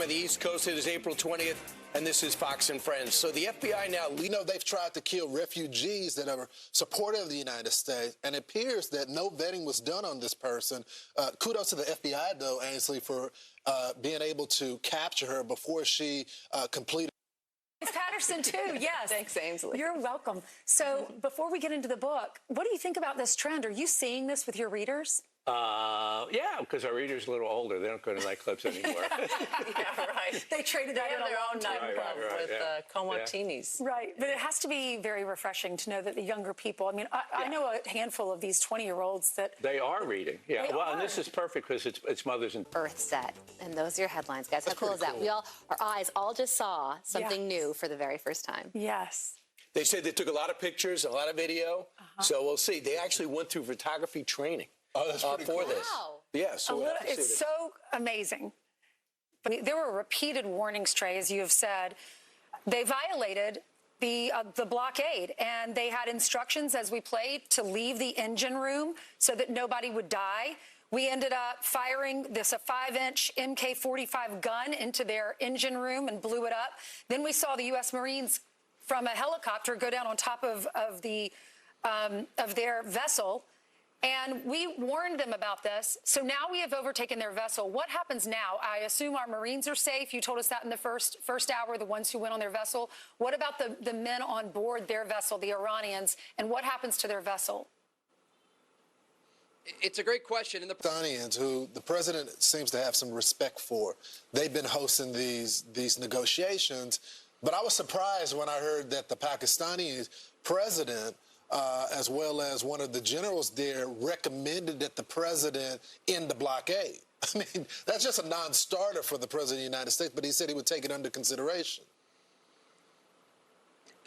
On the East Coast, it is April 20th, and this is Fox and Friends. So the FBI now... they've tried to kill refugees that are supportive of the United States, and it appears that no vetting was done on this person. Kudos to the FBI, though, Ainsley, for being able to capture her before she completed... Patterson, too, yes. Thanks, Ainsley. You're welcome. So before we get into the book, what do you think about this trend? Are you seeing this with your readers? Yeah, because our readers are a little older. They don't go to nightclubs anymore. Yeah, right. They traded They that have in a their long own time. nightclub with co-martinis. Right, but it has to be very refreshing to know that the younger people, I mean, I know a handful of these 20-year-olds that... They are reading, yeah. They well, are. And this is perfect because it's mothers and... Earth set, and those are your headlines, guys. How cool is that? Cool. Our eyes all just saw something new for the very first time. Yes. They said they took a lot of pictures, a lot of video, so we'll see. They actually went through photography training for cool. this. Wow. Yeah, so It's so amazing. But there were repeated warnings, Trey, as you have said. They violated the blockade, and they had instructions as we played to leave the engine room so that nobody would die. We ended up firing a 5-inch MK-45 gun into their engine room and blew it up. Then we saw the U.S. Marines from a helicopter go down on top of their vessel. And we warned them about this. So now we have overtaken their vessel. What happens now? I assume our Marines are safe. You told us that in the first hour, the ones who went on their vessel. What about the men on board their vessel, the Iranians, and what happens to their vessel? It's a great question. And the Pakistanians, who the president seems to have some respect for, they've been hosting these negotiations. But I was surprised when I heard that the Pakistani president, as well as one of the generals there, recommended that the president end the blockade. I mean, that's just a non-starter for the president of the United States, but he said he would take it under consideration.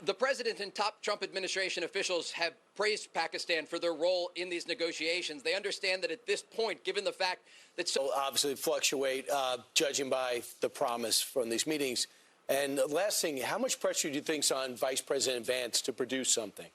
The president and top Trump administration officials have praised Pakistan for their role in these negotiations. They understand that at this point, given the fact that will obviously fluctuate, judging by the promise from these meetings. And last thing, how much pressure do you think is on Vice President Vance to produce something?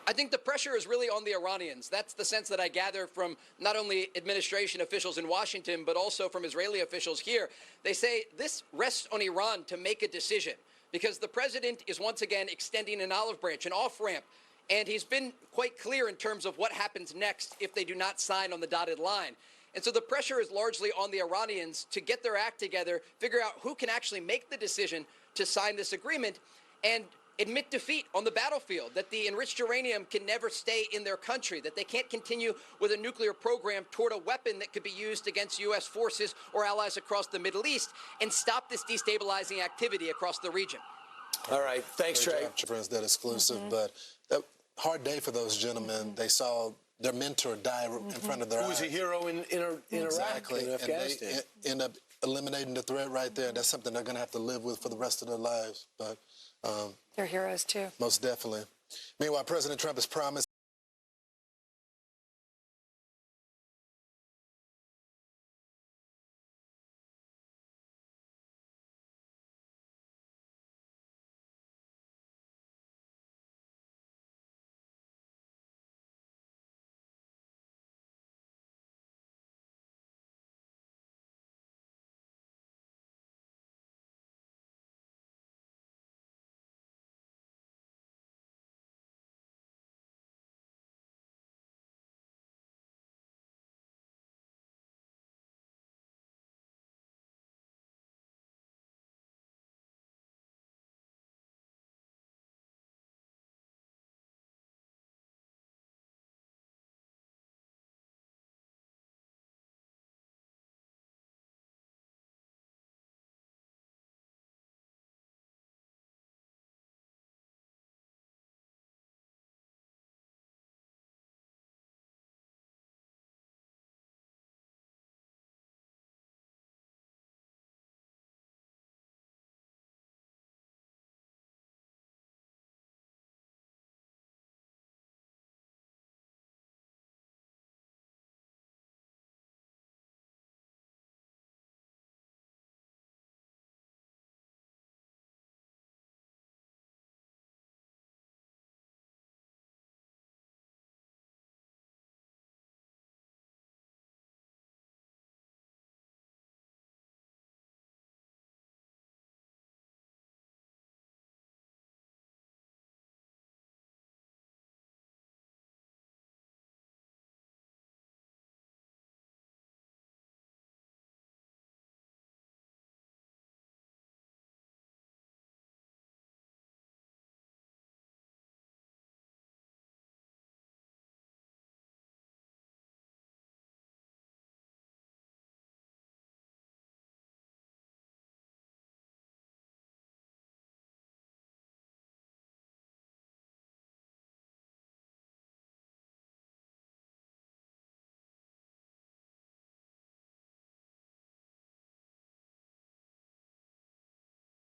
I think the pressure is really on the Iranians. That's the sense that I gather from not only administration officials in Washington, but also from Israeli officials here. They say this rests on Iran to make a decision because the president is once again extending an olive branch, an off-ramp, and he's been quite clear in terms of what happens next if they do not sign on the dotted line. And so the pressure is largely on the Iranians to get their act together, figure out who can actually make the decision to sign this agreement, and admit defeat on the battlefield, that the enriched uranium can never stay in their country, that they can't continue with a nuclear program toward a weapon that could be used against U.S. forces or allies across the Middle East, and stop this destabilizing activity across the region. All right. Thanks, Trey. Friends, that exclusive, but that hard day for those gentlemen. They saw their mentor die in front of their eyes. Who was a hero in Exactly. Iraq, in Afghanistan. And they end up eliminating the threat right there. That's something they're going to have to live with for the rest of their lives. But They're heroes, too. most definitely. Meanwhile, President Trump has promised